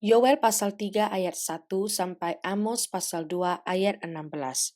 Yoel pasal 3 ayat 1 sampai Amos pasal 2 ayat 16.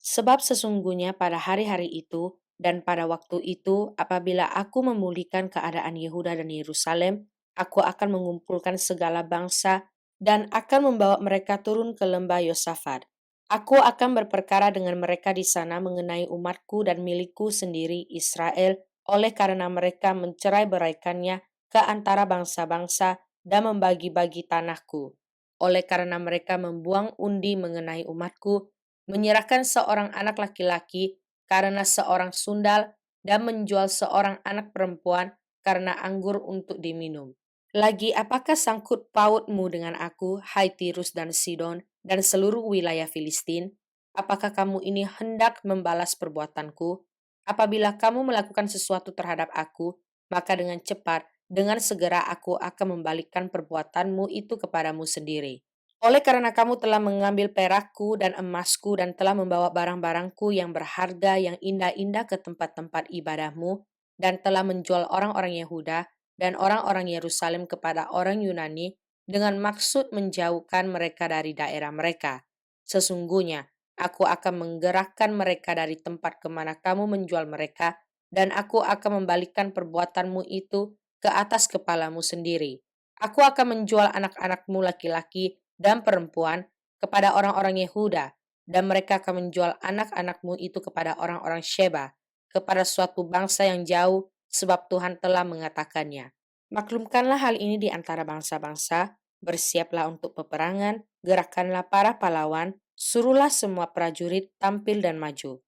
Sebab sesungguhnya pada hari-hari itu dan pada waktu itu apabila aku memulihkan keadaan Yehuda dan Yerusalem, aku akan mengumpulkan segala bangsa dan akan membawa mereka turun ke lembah Yosafat. Aku akan berperkara dengan mereka di sana mengenai umatku dan milikku sendiri Israel, oleh karena mereka mencerai-beraikannya ke antara bangsa-bangsa dan membagi-bagi tanahku. Oleh karena mereka membuang undi mengenai umatku, menyerahkan seorang anak laki-laki karena seorang sundal, dan menjual seorang anak perempuan karena anggur untuk diminum. Lagi apakah sangkut pautmu dengan aku, hai Tirus dan Sidon, dan seluruh wilayah Filistin? Apakah kamu ini hendak membalas perbuatanku? Apabila kamu melakukan sesuatu terhadap aku, maka dengan cepat, dengan segera aku akan membalikkan perbuatanmu itu kepadamu sendiri. Oleh karena kamu telah mengambil perakku dan emasku dan telah membawa barang-barangku yang berharga yang indah-indah ke tempat-tempat ibadahmu dan telah menjual orang-orang Yehuda dan orang-orang Yerusalem kepada orang Yunani dengan maksud menjauhkan mereka dari daerah mereka. Sesungguhnya, aku akan menggerakkan mereka dari tempat kemana kamu menjual mereka, dan aku akan membalikkan perbuatanmu itu ke atas kepalamu sendiri. Aku akan menjual anak-anakmu laki-laki dan perempuan kepada orang-orang Yehuda, dan mereka akan menjual anak-anakmu itu kepada orang-orang Sheba, kepada suatu bangsa yang jauh, sebab Tuhan telah mengatakannya. Maklumkanlah hal ini di antara bangsa-bangsa, bersiaplah untuk peperangan, gerakkanlah para pahlawan, suruhlah semua prajurit tampil dan maju.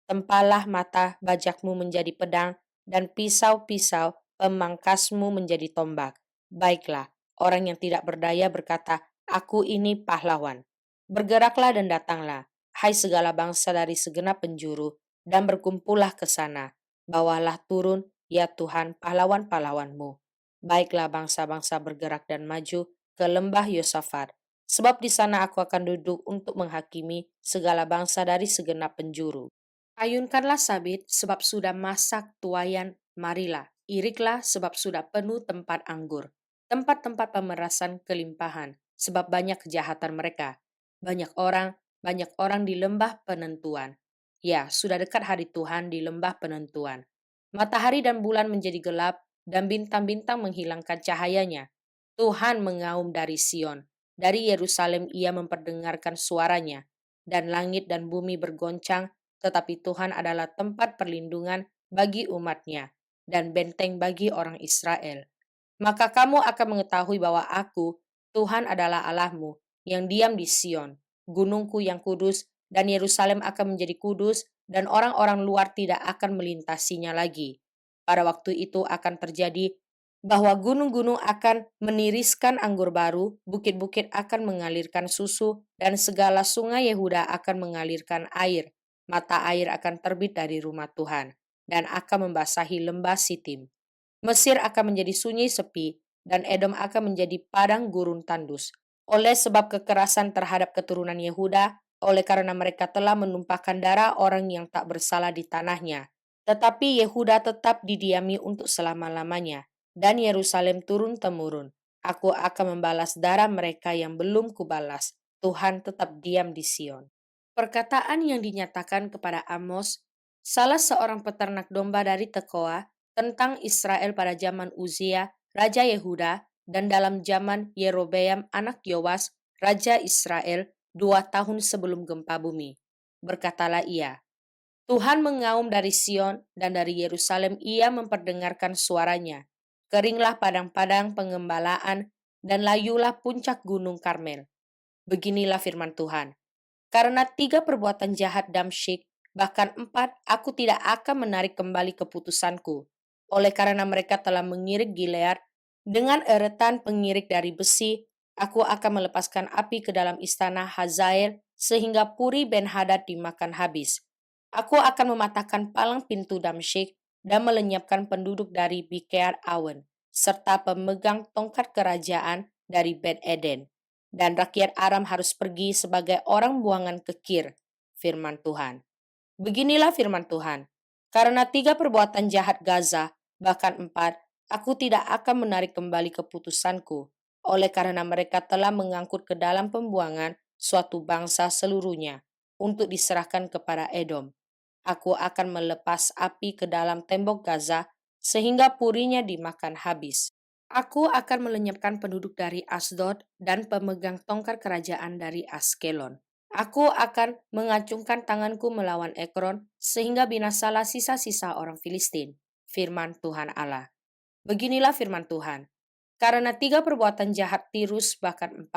Tempalah mata bajakmu menjadi pedang, dan pisau-pisau pemangkasmu menjadi tombak. Baiklah, orang yang tidak berdaya berkata, aku ini pahlawan. Bergeraklah dan datanglah, hai segala bangsa dari segenap penjuru, dan berkumpullah ke sana. Bawalah turun, ya Tuhan, pahlawan-pahlawanmu. Baiklah bangsa-bangsa bergerak dan maju ke lembah Yosafat, sebab di sana aku akan duduk untuk menghakimi segala bangsa dari segenap penjuru. Ayunkanlah sabit, sebab sudah masak tuayan, marilah. Iriklah, sebab sudah penuh tempat anggur. Tempat-tempat pemerasan kelimpahan, sebab banyak kejahatan mereka. Banyak orang di lembah penentuan. Ya, sudah dekat hari Tuhan di lembah penentuan. Matahari dan bulan menjadi gelap, dan bintang-bintang menghilangkan cahayanya. Tuhan mengaum dari Sion. Dari Yerusalem ia memperdengarkan suaranya. Dan langit dan bumi bergoncang, tetapi Tuhan adalah tempat perlindungan bagi umatnya dan benteng bagi orang Israel. Maka kamu akan mengetahui bahwa aku, Tuhan adalah Allahmu, yang diam di Sion, gunungku yang kudus, dan Yerusalem akan menjadi kudus, dan orang-orang luar tidak akan melintasinya lagi. Pada waktu itu akan terjadi bahwa gunung-gunung akan meniriskan anggur baru, bukit-bukit akan mengalirkan susu, dan segala sungai Yehuda akan mengalirkan air. Mata air akan terbit dari rumah Tuhan, dan akan membasahi lembah Sitim. Mesir akan menjadi sunyi sepi, dan Edom akan menjadi padang gurun tandus. Oleh sebab kekerasan terhadap keturunan Yehuda, oleh karena mereka telah menumpahkan darah orang yang tak bersalah di tanahnya. Tetapi Yehuda tetap didiami untuk selama-lamanya, dan Yerusalem turun-temurun. Aku akan membalas darah mereka yang belum kubalas. Tuhan tetap diam di Sion. Perkataan yang dinyatakan kepada Amos, salah seorang peternak domba dari Tekoa, tentang Israel pada zaman Uzia, Raja Yehuda, dan dalam zaman Yerobeam anak Yoas, Raja Israel, 2 tahun sebelum gempa bumi. Berkatalah ia, Tuhan mengaum dari Sion dan dari Yerusalem ia memperdengarkan suaranya. Keringlah padang-padang pengembalaan dan layulah puncak gunung Karmel. Beginilah firman Tuhan. Karena 3 perbuatan jahat Damsyik, bahkan 4, aku tidak akan menarik kembali keputusanku. Oleh karena mereka telah mengirik Gilead dengan eretan pengirik dari besi, aku akan melepaskan api ke dalam istana Hazael sehingga Puri Ben-Hadad dimakan habis. Aku akan mematahkan palang pintu Damsyik dan melenyapkan penduduk dari Bikear Awen, serta pemegang tongkat kerajaan dari Bet Eden. Dan rakyat Aram harus pergi sebagai orang buangan ke Kir, firman Tuhan. Beginilah firman Tuhan, karena 3 perbuatan jahat Gaza, bahkan 4, aku tidak akan menarik kembali keputusanku. oleh karena mereka telah mengangkut ke dalam pembuangan suatu bangsa seluruhnya untuk diserahkan kepada Edom. Aku akan melepas api ke dalam tembok Gaza sehingga purinya dimakan habis. Aku akan melenyapkan penduduk dari Asdod dan pemegang tongkat kerajaan dari Askelon. Aku akan mengacungkan tanganku melawan Ekron sehingga binasalah sisa-sisa orang Filistin. Firman Tuhan Allah. Beginilah firman Tuhan. Karena 3 perbuatan jahat Tirus bahkan 4,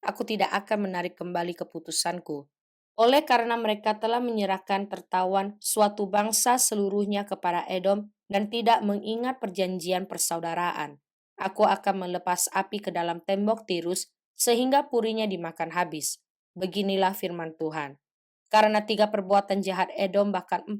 aku tidak akan menarik kembali keputusanku. Oleh karena mereka telah menyerahkan tertawan suatu bangsa seluruhnya kepada Edom dan tidak mengingat perjanjian persaudaraan. Aku akan melepas api ke dalam tembok Tirus sehingga purinya dimakan habis. Beginilah firman Tuhan. Karena 3 perbuatan jahat Edom bahkan 4,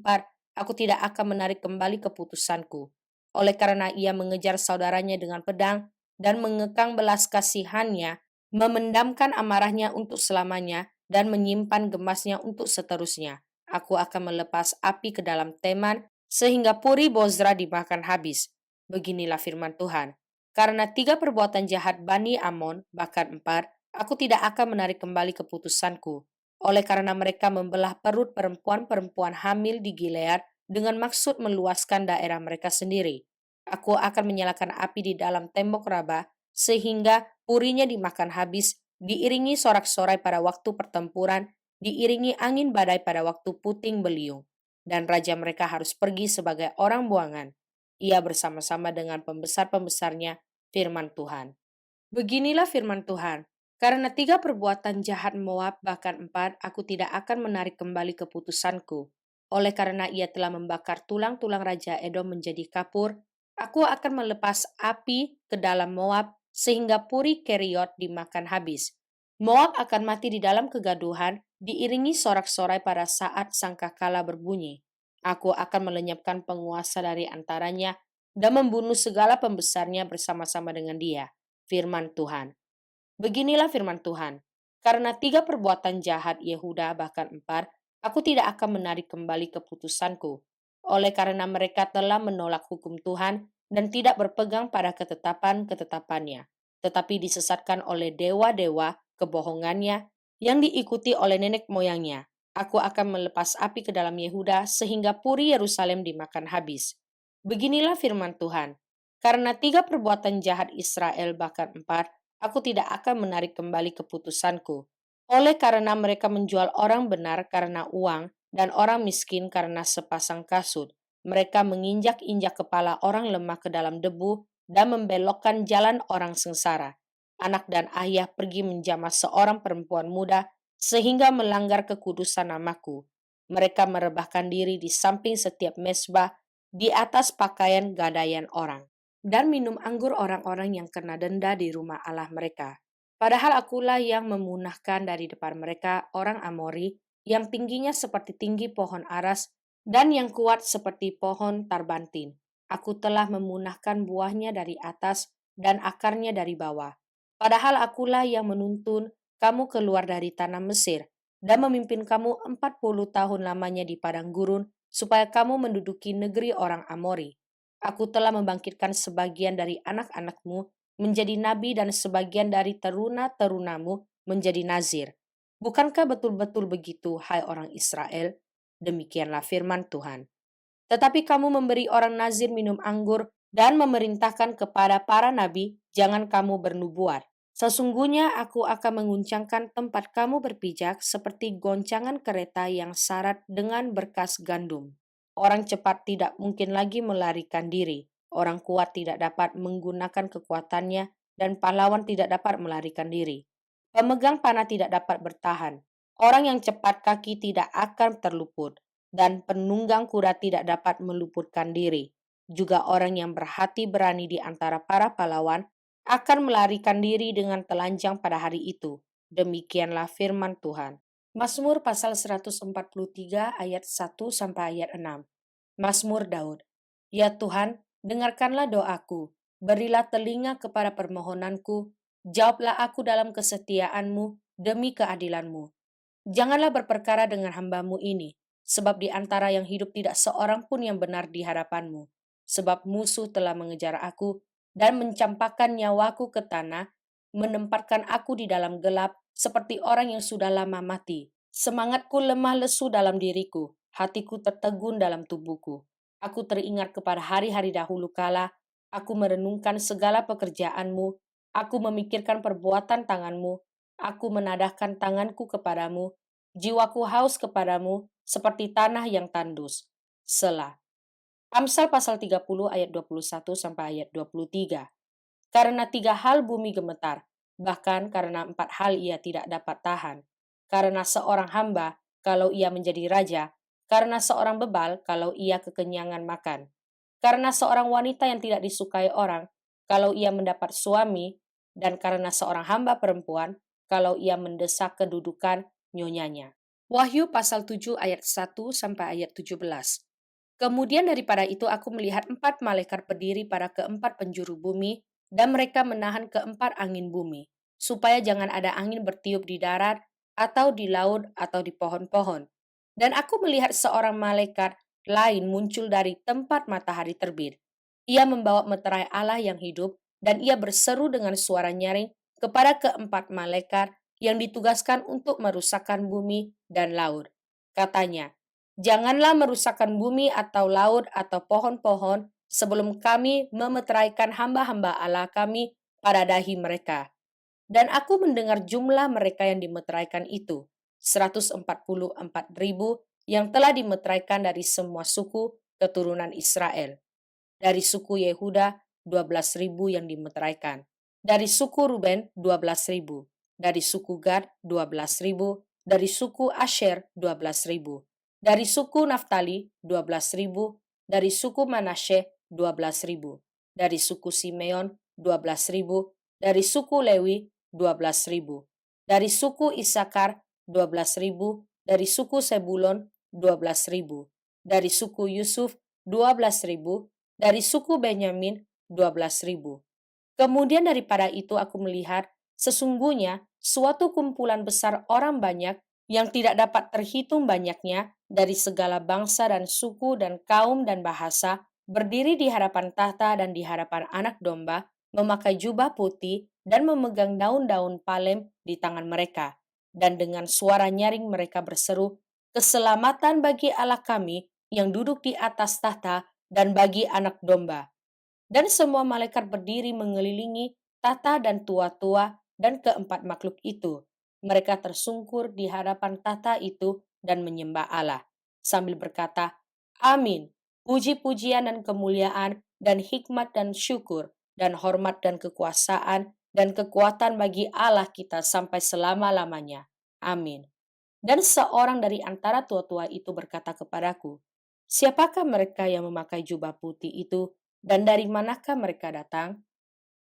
aku tidak akan menarik kembali keputusanku. Oleh karena ia mengejar saudaranya dengan pedang dan mengekang belas kasihannya, memendamkan amarahnya untuk selamanya, dan menyimpan gemasnya untuk seterusnya. Aku akan melepas api ke dalam Teman, sehingga puri Bozra dimakan habis. Beginilah firman Tuhan. Karena 3 perbuatan jahat Bani Amon, bahkan 4, aku tidak akan menarik kembali keputusanku. Oleh karena mereka membelah perut perempuan-perempuan hamil di Gilead dengan maksud meluaskan daerah mereka sendiri. Aku akan menyalakan api di dalam tembok Raba, sehingga purinya dimakan habis, diiringi sorak-sorai pada waktu pertempuran, diiringi angin badai pada waktu puting beliung. Dan raja mereka harus pergi sebagai orang buangan. Ia bersama-sama dengan pembesar-pembesarnya, firman Tuhan. Beginilah firman Tuhan. Karena 3 perbuatan jahat Moab bahkan 4, aku tidak akan menarik kembali keputusanku. Oleh karena ia telah membakar tulang-tulang Raja Edom menjadi kapur, aku akan melepas api ke dalam Moab sehingga puri Keriot dimakan habis. Moab akan mati di dalam kegaduhan, diiringi sorak-sorai pada saat sangkakala berbunyi. Aku akan melenyapkan penguasa dari antaranya dan membunuh segala pembesarnya bersama-sama dengan dia. Firman Tuhan. Beginilah firman Tuhan. Karena 3 perbuatan jahat Yehuda bahkan 4, aku tidak akan menarik kembali keputusanku. Oleh karena mereka telah menolak hukum Tuhan dan tidak berpegang pada ketetapan-ketetapannya, tetapi disesatkan oleh dewa-dewa kebohongannya yang diikuti oleh nenek moyangnya. Aku akan melepas api ke dalam Yehuda sehingga puri Yerusalem dimakan habis. Beginilah firman Tuhan. Karena 3 perbuatan jahat Israel bahkan 4, aku tidak akan menarik kembali keputusanku. Oleh karena mereka menjual orang benar karena uang dan orang miskin karena sepasang kasut, mereka menginjak-injak kepala orang lemah ke dalam debu dan membelokkan jalan orang sengsara. Anak dan ayah pergi menjamah seorang perempuan muda sehingga melanggar kekudusan namaku. Mereka merebahkan diri di samping setiap mesbah, di atas pakaian gadaian orang dan minum anggur orang-orang yang kena denda di rumah Allah mereka. Padahal akulah yang memunahkan dari depan mereka orang Amori yang tingginya seperti tinggi pohon aras dan yang kuat seperti pohon tarbantin. Aku telah memunahkan buahnya dari atas dan akarnya dari bawah. Padahal akulah yang menuntun kamu keluar dari tanah Mesir dan memimpin kamu 40 tahun lamanya di padang gurun supaya kamu menduduki negeri orang Amori. Aku telah membangkitkan sebagian dari anak-anakmu menjadi nabi dan sebagian dari teruna-terunamu menjadi nazir. Bukankah betul-betul begitu, hai orang Israel? Demikianlah firman Tuhan. Tetapi kamu memberi orang nazir minum anggur dan memerintahkan kepada para nabi, jangan kamu bernubuat. Sesungguhnya aku akan menguncangkan tempat kamu berpijak seperti goncangan kereta yang syarat dengan berkas gandum. Orang cepat tidak mungkin lagi melarikan diri. Orang kuat tidak dapat menggunakan kekuatannya dan pahlawan tidak dapat melarikan diri. Pemegang panah tidak dapat bertahan. Orang yang cepat kaki tidak akan terluput dan penunggang kuda tidak dapat meluputkan diri. Juga orang yang berhati berani di antara para pahlawan akan melarikan diri dengan telanjang pada hari itu. Demikianlah firman Tuhan. Mazmur pasal 143 ayat 1 sampai ayat 6. Mazmur Daud. Ya Tuhan, dengarkanlah doaku, berilah telinga kepada permohonanku, jawablah aku dalam kesetiaanmu demi keadilanmu. Janganlah berperkara dengan hambamu ini, sebab di antara yang hidup tidak seorang pun yang benar di hadapanmu. Sebab musuh telah mengejar aku dan mencampakkan nyawaku ke tanah, menempatkan aku di dalam gelap seperti orang yang sudah lama mati. Semangatku lemah lesu dalam diriku, hatiku tertegun dalam tubuhku. Aku teringat kepada hari-hari dahulu kala, aku merenungkan segala pekerjaanmu, aku memikirkan perbuatan tanganmu, aku menadahkan tanganku kepadamu, jiwaku haus kepadamu seperti tanah yang tandus. Selah. Amsal pasal 30 ayat 21 sampai ayat 23. Karena 3 hal bumi gemetar, bahkan karena 4 hal ia tidak dapat tahan. Karena seorang hamba, kalau ia menjadi raja, karena seorang bebal, kalau ia kekenyangan makan. Karena seorang wanita yang tidak disukai orang, kalau ia mendapat suami, dan karena seorang hamba perempuan, kalau ia mendesak kedudukan nyonyanya. Wahyu pasal 7 ayat 1 sampai ayat 17. Kemudian daripada itu aku melihat 4 malaikat berdiri pada keempat penjuru bumi, dan mereka menahan keempat angin bumi, supaya jangan ada angin bertiup di darat, atau di laut, atau di pohon-pohon. Dan aku melihat seorang malaikat lain muncul dari tempat matahari terbit. Ia membawa meterai Allah yang hidup, dan ia berseru dengan suara nyaring kepada keempat malaikat yang ditugaskan untuk merusakkan bumi dan laut. Katanya, janganlah merusakkan bumi atau laut atau pohon-pohon sebelum kami memeteraikan hamba-hamba Allah kami pada dahi mereka. Dan aku mendengar jumlah mereka yang dimeteraikan itu, 144.000 yang telah dimeteraikan dari semua suku keturunan Israel. Dari suku Yehuda, 12.000 yang dimeteraikan. Dari suku Ruben, 12.000. Dari suku Gad, 12.000. Dari suku Asher, 12.000. Dari suku Naftali, 12.000. Dari suku Manasye, 12.000. Dari suku Simeon, 12.000. Dari suku Lewi, 12.000. Dari suku Isakar, 12.000. Dari suku Sebulon, 12.000. Dari suku Yusuf, 12.000. Dari suku Benyamin, 12.000. Kemudian daripada itu aku melihat, sesungguhnya suatu kumpulan besar orang banyak yang tidak dapat terhitung banyaknya dari segala bangsa dan suku dan kaum dan bahasa, berdiri di hadapan tahta dan di hadapan Anak Domba, memakai jubah putih dan memegang daun-daun palem di tangan mereka. Dan dengan suara nyaring mereka berseru, "Keselamatan bagi Allah kami yang duduk di atas tahta dan bagi Anak Domba." Dan semua malaikat berdiri mengelilingi tahta dan tua-tua dan keempat makhluk itu. Mereka tersungkur di hadapan tahta itu dan menyembah Allah, sambil berkata, "Amin, puji-pujian dan kemuliaan dan hikmat dan syukur dan hormat dan kekuasaan dan kekuatan bagi Allah kita sampai selama-lamanya. Amin." Dan seorang dari antara tua-tua itu berkata kepadaku, "Siapakah mereka yang memakai jubah putih itu, dan dari manakah mereka datang?"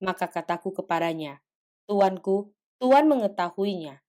Maka kataku kepadanya, "Tuanku, Tuhan mengetahuinya."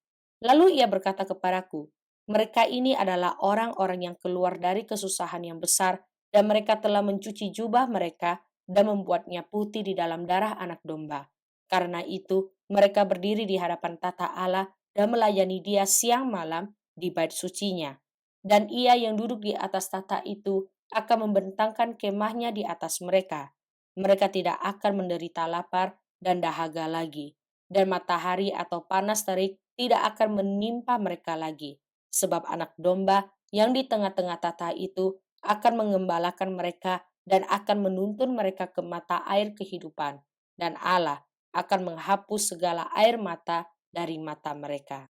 Lalu ia berkata kepadaku, "Mereka ini adalah orang-orang yang keluar dari kesusahan yang besar, dan mereka telah mencuci jubah mereka dan membuatnya putih di dalam darah Anak Domba. Karena itu, mereka berdiri di hadapan tata Allah dan melayani Dia siang malam di bait sucinya. Dan Ia yang duduk di atas tata itu akan membentangkan kemahnya di atas mereka. Mereka tidak akan menderita lapar dan dahaga lagi, dan matahari atau panas terik tidak akan menimpa mereka lagi, sebab Anak Domba yang di tengah-tengah tata itu akan mengembalakan mereka dan akan menuntun mereka ke mata air kehidupan, dan Allah akan menghapus segala air mata dari mata mereka.